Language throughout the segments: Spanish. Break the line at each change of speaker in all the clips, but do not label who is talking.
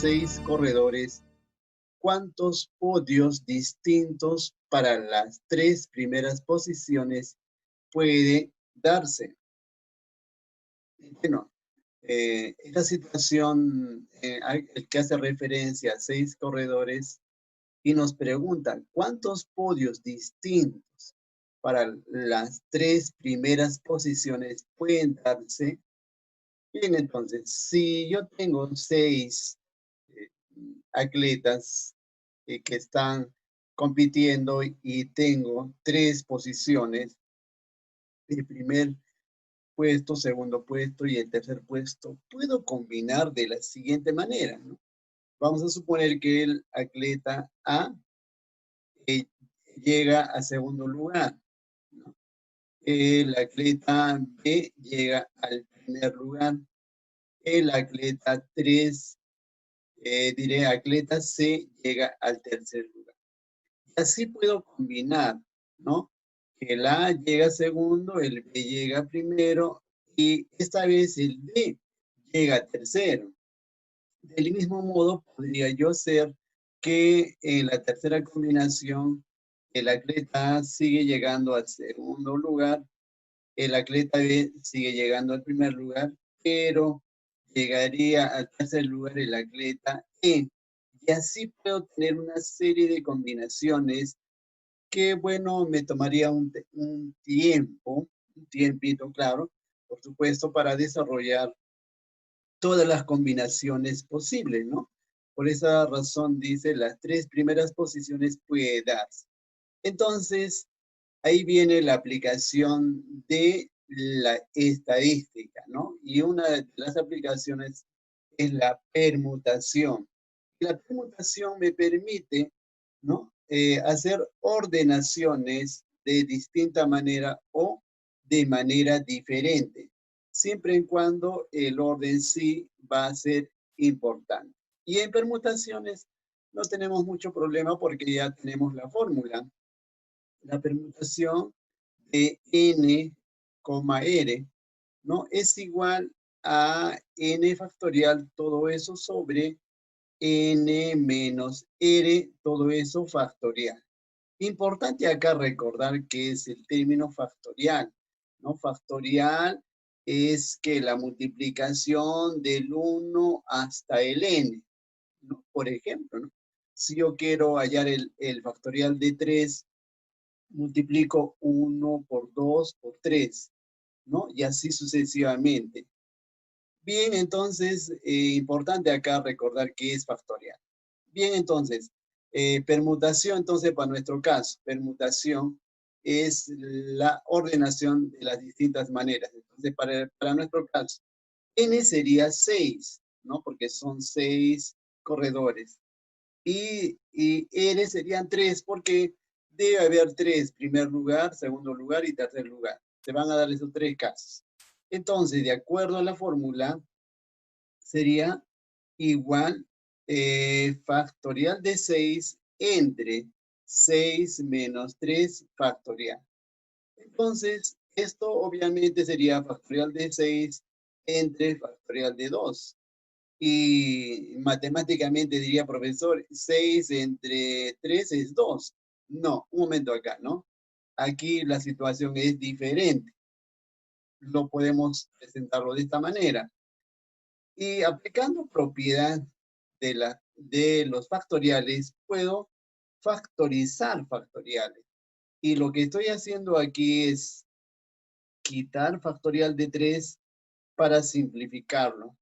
6 corredores, ¿cuántos podios distintos para las 3 primeras posiciones puede darse? Bueno, esta situación, el que hace referencia a 6 corredores y nos preguntan cuántos podios distintos para las 3 primeras posiciones pueden darse. Bien, entonces, si yo tengo 6 eh, atletas que están compitiendo y tengo 3 posiciones, el primer puesto, segundo puesto y el tercer puesto, puedo combinar de la siguiente manera, ¿no? Vamos a suponer que el atleta A llega a segundo lugar, ¿no? El atleta B llega al primer lugar. El atleta 3, diré atleta C, llega al tercer lugar. Y así puedo combinar, ¿no? El A llega segundo, el B llega primero y esta vez el B llega tercero. Del mismo modo, podría yo ser que en la tercera combinación el atleta A sigue llegando al segundo lugar, el atleta B sigue llegando al primer lugar, pero llegaría al tercer lugar el atleta E. Y así puedo tener una serie de combinaciones que, bueno, me tomaría un tiempo, un tiempito, claro, por supuesto, para desarrollar todas las combinaciones posibles, ¿no? Por esa razón dice, las 3 primeras posiciones puede darse. Entonces, ahí viene la aplicación de la estadística, ¿no? Y una de las aplicaciones es la permutación. La permutación me permite, ¿no? Hacer ordenaciones de distinta manera o de manera diferente, siempre y cuando el orden sí va a ser importante. Y en permutaciones no tenemos mucho problema porque ya tenemos la fórmula. La permutación de n, r, ¿no? Es igual a n factorial, todo eso sobre n menos r, todo eso factorial. Importante acá recordar que es el término factorial, ¿no? Factorial es que la multiplicación del 1 hasta el n, ¿no? Por ejemplo, ¿no? Si yo quiero hallar el factorial de 3, multiplico 1 por 2 por 3, ¿no? Y así sucesivamente. Bien, entonces, importante acá recordar que es factorial. Bien, entonces, permutación, entonces, para nuestro caso, permutación es la ordenación de las distintas maneras. Entonces, para nuestro caso, n sería 6, ¿no? Porque son 6 corredores. Y r serían 3 porque debe haber 3, primer lugar, segundo lugar y tercer lugar. Se van a dar esos 3 casos. Entonces, de acuerdo a la fórmula, sería igual factorial de 6 entre 6 menos 3 factorial. Entonces, esto obviamente sería factorial de 6 entre factorial de 2. Y matemáticamente diría, profesor, 6 entre 3 es 2. No, un momento acá, ¿no? Aquí la situación es diferente. Lo podemos presentarlo de esta manera. Y aplicando propiedad de los factoriales, puedo factorizar factoriales. Y lo que estoy haciendo aquí es quitar factorial de 3 para simplificarlo.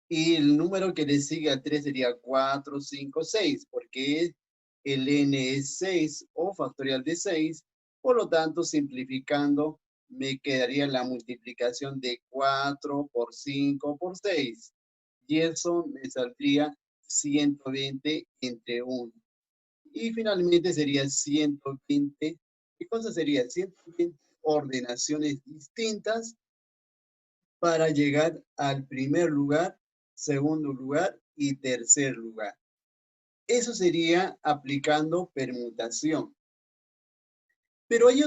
Y el número que le sigue a 3 sería 4, 5, 6, porque el n es 6 o factorial de 6. Por lo tanto, simplificando, me quedaría la multiplicación de 4 por 5 por 6. Y eso me saldría 120 entre 1. Y finalmente sería 120. ¿Qué cosa sería? 120 ordenaciones distintas para llegar al primer lugar, segundo lugar y tercer lugar. Eso sería aplicando permutación. Pero hay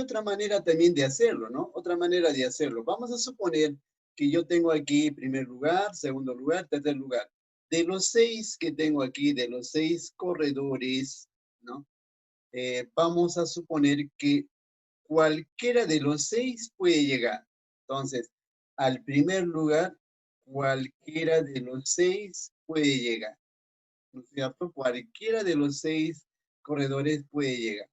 otra manera también de hacerlo, ¿no? Otra manera de hacerlo. Vamos a suponer que yo tengo aquí primer lugar, segundo lugar, tercer lugar. De los 6 que tengo aquí, de los 6 corredores, ¿no? Vamos a suponer que cualquiera de los 6 puede llegar. Entonces, al primer lugar, cualquiera de los 6 puede llegar. ¿No es cierto? Cualquiera de los 6 corredores puede llegar.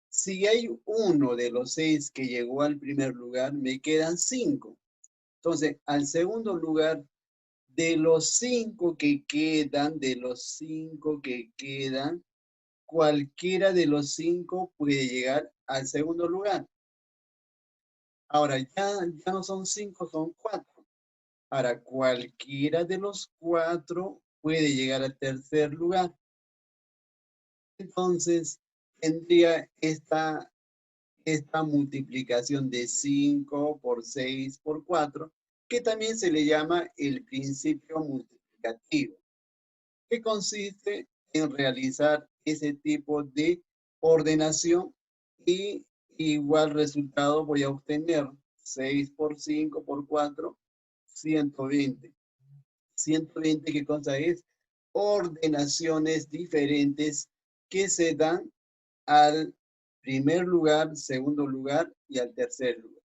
Si hay uno de los 6 que llegó al primer lugar, me quedan 5. Entonces, al segundo lugar, de los 5 que quedan, cualquiera de los 5 puede llegar al segundo lugar. Ahora, ya no son 5, son 4. Ahora, cualquiera de los 4 puede llegar al tercer lugar. Entonces, tendría esta multiplicación de 5 por 6 por 4, que también se le llama el principio multiplicativo, que consiste en realizar ese tipo de ordenación y igual resultado voy a obtener 6 por 5 por 4, 120. 120, ¿qué cosa es? Ordenaciones diferentes que se dan al primer lugar, segundo lugar y al tercer lugar.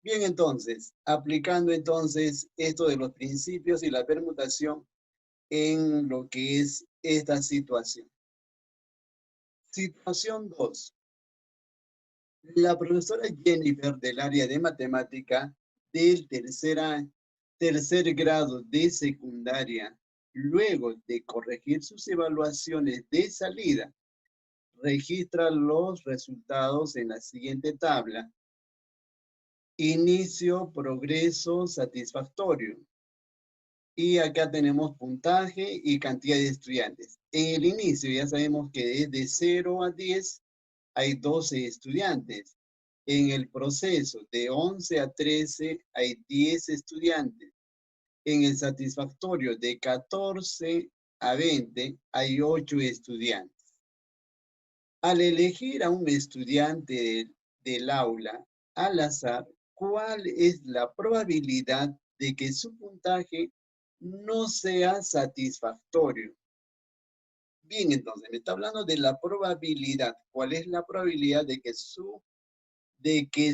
Bien, entonces, aplicando entonces esto de los principios y la permutación en lo que es esta situación. Situación 2. La profesora Jennifer del área de matemática del tercer grado de secundaria, luego de corregir sus evaluaciones de salida, registra los resultados en la siguiente tabla. Inicio, progreso, satisfactorio. Y acá tenemos puntaje y cantidad de estudiantes. En el inicio ya sabemos que desde 0 a 10 hay 12 estudiantes. En el proceso de 11 a 13 hay 10 estudiantes. En el satisfactorio de 14 a 20 hay 8 estudiantes. Al elegir a un estudiante del aula al azar, ¿cuál es la probabilidad de que su puntaje no sea satisfactorio? Bien, entonces, me está hablando de la probabilidad. ¿Cuál es la probabilidad de que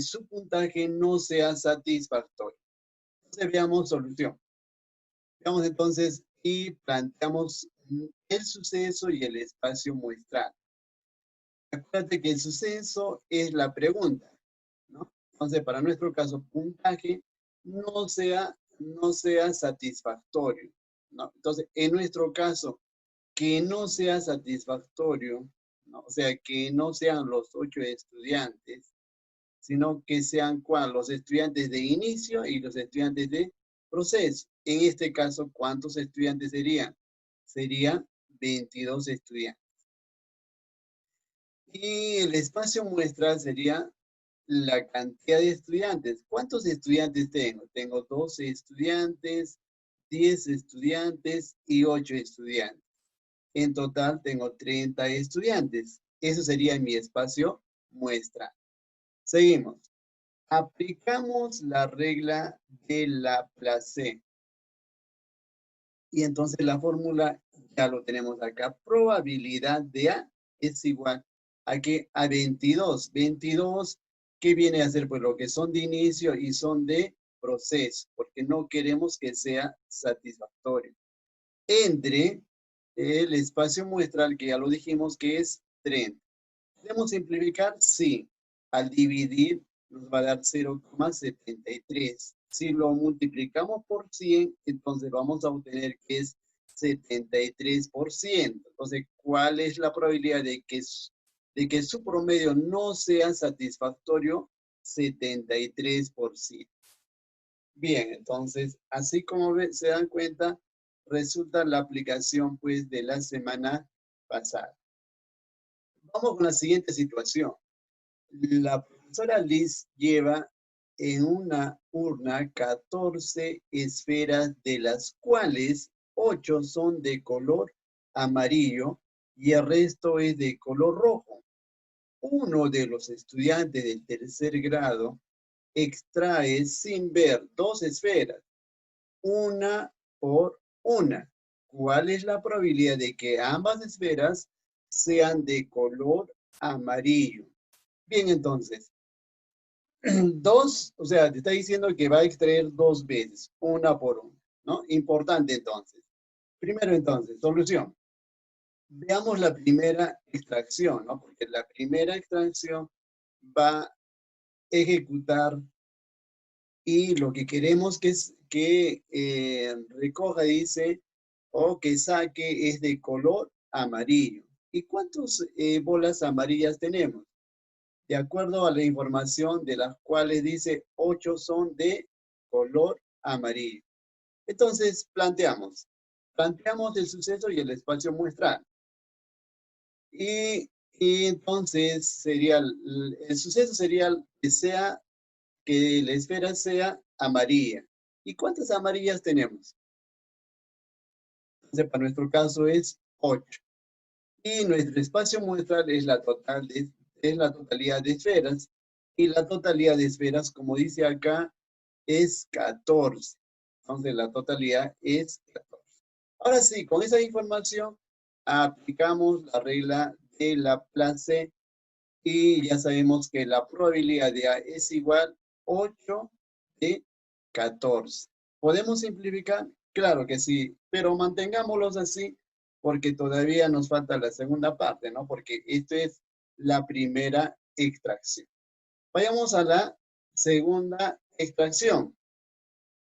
su puntaje no sea satisfactorio? Entonces, veamos solución. Veamos entonces y planteamos el suceso y el espacio muestral. Acuérdate que el suceso es la pregunta, ¿no? Entonces, para nuestro caso, puntaje no sea satisfactorio, ¿no? Entonces, en nuestro caso, que no sea satisfactorio, ¿no? O sea, que no sean los 8 estudiantes, sino que sean los estudiantes de inicio y los estudiantes de proceso. En este caso, ¿cuántos estudiantes serían? Serían 22 estudiantes. Y el espacio muestral sería la cantidad de estudiantes. ¿Cuántos estudiantes tengo? Tengo 12 estudiantes, 10 estudiantes y 8 estudiantes. En total tengo 30 estudiantes. Eso sería mi espacio muestral. Seguimos. Aplicamos la regla de Laplace. Y entonces la fórmula ya lo tenemos acá. Probabilidad de A es igual a que a 22. 22, ¿qué viene a ser? Pues lo que son de inicio y son de proceso, porque no queremos que sea satisfactorio. Entre el espacio muestral, que ya lo dijimos que es 30. ¿Podemos simplificar? Sí. Al dividir nos va a dar 0,73. Si lo multiplicamos por 100, entonces vamos a obtener que es 73%. Entonces, ¿cuál es la probabilidad de que su promedio no sea satisfactorio? 73%. Bien, entonces, así como se dan cuenta, resulta la aplicación pues de la semana pasada. Vamos con la siguiente situación. La profesora Liz lleva en una urna 14 esferas, de las cuales 8 son de color amarillo y el resto es de color rojo. Uno de los estudiantes del tercer grado extrae sin ver 2 esferas, una por una. ¿Cuál es la probabilidad de que ambas esferas sean de color amarillo? Bien, entonces, dos, o sea, te está diciendo que va a extraer dos veces, una por una, ¿no? Importante entonces. Primero entonces, solución. Veamos la primera extracción, ¿no? Porque la primera extracción va a ejecutar y lo que queremos que es que recoja, dice, o que saque es de color amarillo. ¿Y cuántas bolas amarillas tenemos? De acuerdo a la información de las cuales dice 8 son de color amarillo. Entonces, planteamos el suceso y el espacio muestral. Y entonces sería, el suceso sería que la esfera sea amarilla. ¿Y cuántas amarillas tenemos? Entonces, para nuestro caso es 8. Y nuestro espacio muestral es la totalidad de esferas. Y la totalidad de esferas, como dice acá, es 14. Entonces, la totalidad es 14. Ahora sí, con esa información aplicamos la regla de Laplace y ya sabemos que la probabilidad de A es igual a 8 de 14. ¿Podemos simplificar? Claro que sí, pero mantengámoslos así porque todavía nos falta la segunda parte, ¿no? Porque esta es la primera extracción. Vayamos a la segunda extracción.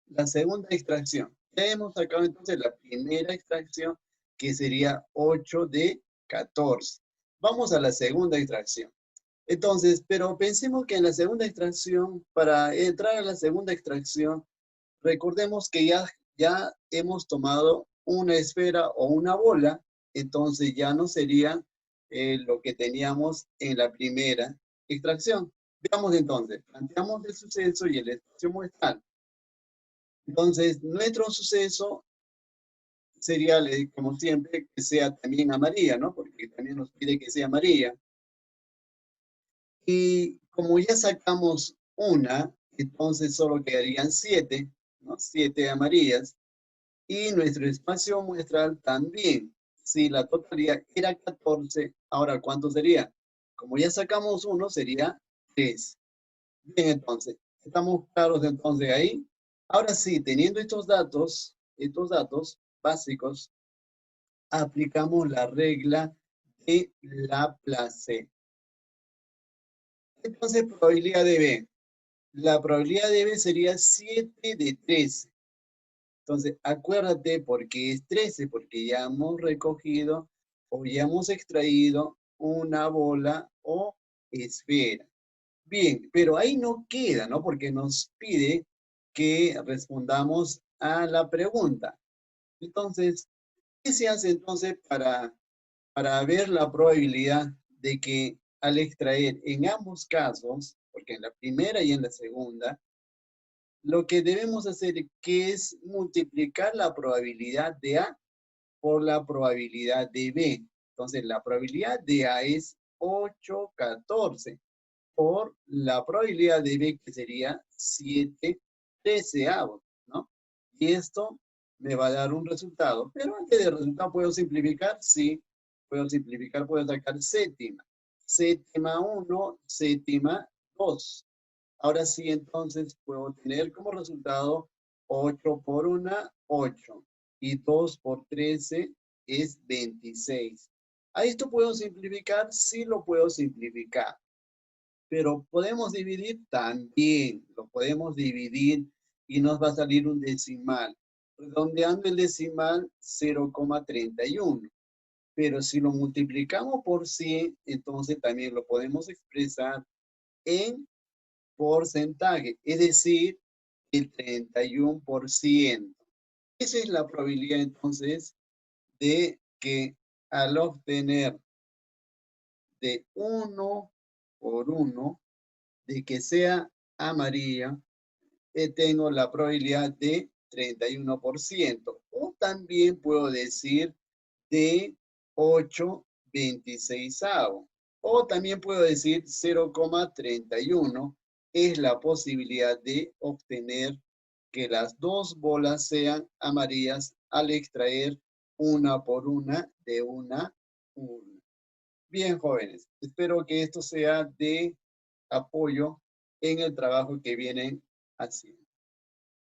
La segunda extracción. Ya hemos sacado entonces la primera extracción, que sería 8 de 14. Vamos a la segunda extracción. Entonces, pero pensemos que en la segunda extracción, para entrar a la segunda extracción, recordemos que ya hemos tomado una esfera o una bola, entonces ya no sería lo que teníamos en la primera extracción. Veamos entonces, planteamos el suceso y el espacio muestral. Entonces, nuestro suceso sería, como siempre, que sea también amarilla, ¿no? Porque también nos pide que sea amarilla. Y como ya sacamos una, entonces solo quedarían 7, ¿no? 7 amarillas. Y nuestro espacio muestral también. Si la totalidad era 14, ahora ¿cuánto sería? Como ya sacamos uno, sería 3. Bien, entonces, ¿estamos claros entonces ahí? Ahora sí, teniendo estos datos básicos, aplicamos la regla de Laplace. Entonces, probabilidad de B. La probabilidad de B sería 7 de 13. Entonces, acuérdate porque es 13, porque ya hemos recogido o ya hemos extraído una bola o esfera. Bien, pero ahí no queda, ¿no? Porque nos pide que respondamos a la pregunta. Entonces, ¿qué se hace entonces para ver la probabilidad de que al extraer en ambos casos, porque en la primera y en la segunda, lo que debemos hacer que es multiplicar la probabilidad de A por la probabilidad de B. Entonces, la probabilidad de A es 8/14 por la probabilidad de B, que sería 7/13, ¿no? Y esto me va a dar un resultado. Pero antes del resultado, ¿puedo simplificar? Sí, puedo simplificar, puedo sacar séptima. Séptima 1, séptima 2. Ahora sí, entonces, puedo tener como resultado 8 por 1, 8. Y 2 por 13 es 26. ¿A esto puedo simplificar? Sí lo puedo simplificar. Pero podemos dividir también, lo podemos dividir y nos va a salir un decimal. Redondeando el decimal, 0,31. Pero si lo multiplicamos por 100, entonces también lo podemos expresar en porcentaje, es decir, el 31%. Esa es la probabilidad entonces de que al obtener de 1 por 1, de que sea amarilla, tengo la probabilidad de 31%. O también puedo decir de 8/26. O también puedo decir 0,31 es la posibilidad de obtener que las dos bolas sean amarillas al extraer una por una de una. Bien, jóvenes, espero que esto sea de apoyo en el trabajo que vienen haciendo.